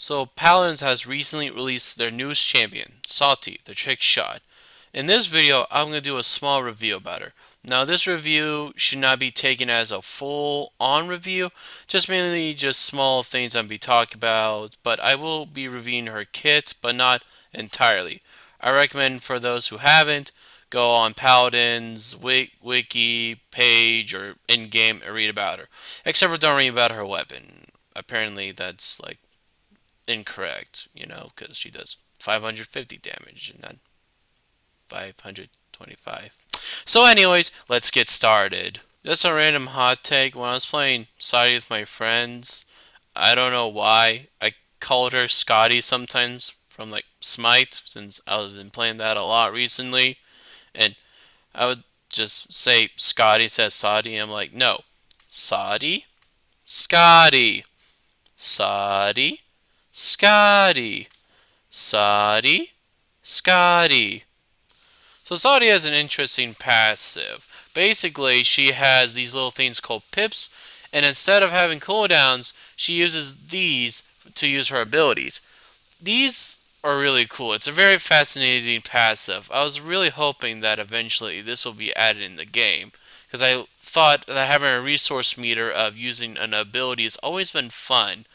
So Paladins has recently released their newest champion, Saati, the trick shot. In this video, I'm going to do a small review about her. Now, this review should not be taken as a full-on review, just mainly just small things I'll be talking about, but I will be reviewing her kit, but not entirely. I recommend for those who haven't, go on Paladin's wiki page or in-game and read about her. Except for don't read about her weapon. Apparently, that's like incorrect, because she does 550 damage and not 525. So, anyways, let's get started. Just a random hot take. When I was playing Saudi with my friends, I don't know why I called her Scotty sometimes from like Smite, since I've been playing that a lot recently, and I would just say Scotty says Saudi. And I'm like, no, Saudi, Scotty, Saudi, Scotty, Saudi, Scotty. So Saudi has an interesting passive. Basically, she has these little things called pips, and instead of having cooldowns, she uses these to use her abilities. These are really cool. It's a very fascinating passive. I was really hoping that eventually this will be added in the game, because I thought that having a resource meter of using an ability has always been fun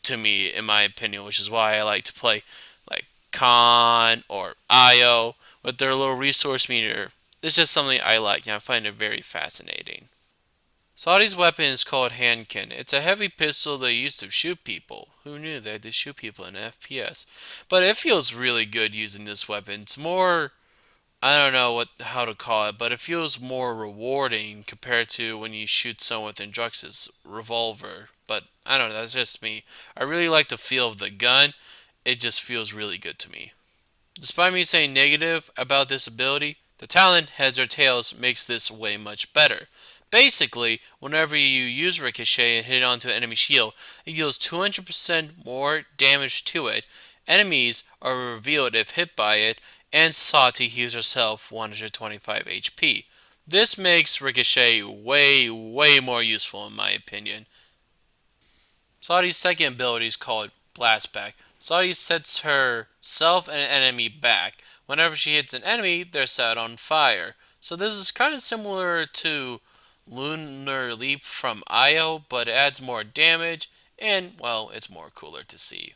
to me, in my opinion, which is why I like to play like Khan or Io with their little resource meter. It's just something I like, and I find it very fascinating. Saudi's weapon is called Handkin. It's a heavy pistol they use to shoot people. Who knew they had to shoot people in FPS? But it feels really good using this weapon. It's more, I don't know how to call it, but it feels more rewarding compared to when you shoot someone with Indrux's revolver. But I don't know, that's just me. I really like the feel of the gun. It just feels really good to me. Despite me saying negative about this ability, the talent Heads or Tails makes this way much better. Basically, whenever you use Ricochet and hit it onto an enemy shield, it deals 200% more damage to it. Enemies are revealed if hit by it, and Sati heals herself 125 HP. This makes Ricochet way, way more useful in my opinion. Saudi's second ability is called Blastback. Saudi sets herself and an enemy back. Whenever she hits an enemy, they're set on fire. So this is kind of similar to Lunar Leap from Io, but it adds more damage, and, well, it's more cooler to see.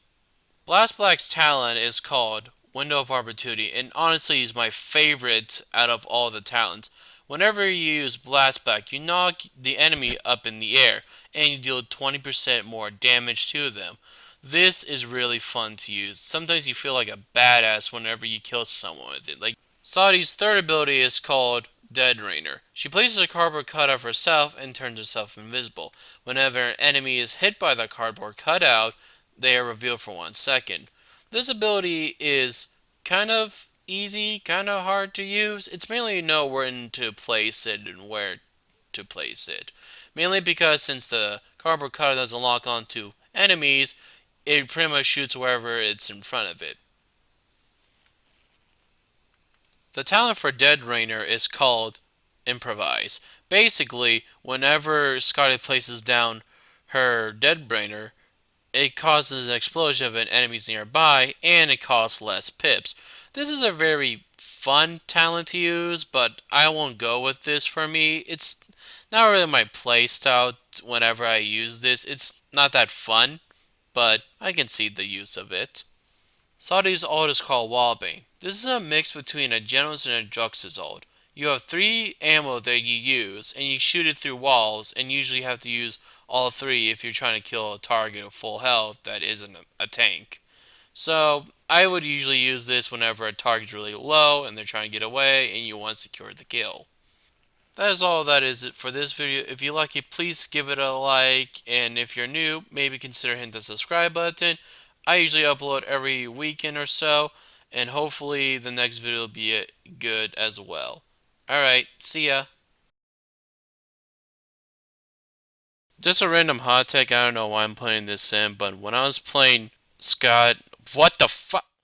Blast Black's talent is called Window of Opportunity, and honestly is my favorite out of all the talents. Whenever you use Blast Black, you knock the enemy up in the air, and you deal 20% more damage to them. This is really fun to use. Sometimes you feel like a badass whenever you kill someone with it. Like Saudi's third ability is called Dead Rainer. She places a cardboard cutout of herself and turns herself invisible. Whenever an enemy is hit by the cardboard cutout, they are revealed for 1 second. This ability is kind of easy, kind of hard to use. It's mainly know when to place it and where to place it. Mainly because since the cardboard cutter doesn't lock onto enemies, it pretty much shoots wherever it's in front of it. The talent for Dead Rainer is called Improvise. Basically, whenever Scotty places down her Dead Rainer, it causes an explosion of enemies nearby, and it costs less pips. This is a very fun talent to use, but I won't go with this for me. It's not really my playstyle whenever I use this. It's not that fun, but I can see the use of it. Saudi's ult is called Wallbang. This is a mix between a Genos and a Drux's ult. You have 3 ammo that you use, and you shoot it through walls, and usually have to use all 3 if you're trying to kill a target of full health that isn't a tank. So, I would usually use this whenever a target's really low and they're trying to get away and you want to secure the kill. That is all that is it for this video. If you like it, please give it a like, and if you're new, maybe consider hitting the subscribe button. I usually upload every weekend or so, and hopefully the next video will be good as well. Alright, see ya. Just a random hot take, I don't know why I'm putting this in, but when I was playing Scott, what the fuck?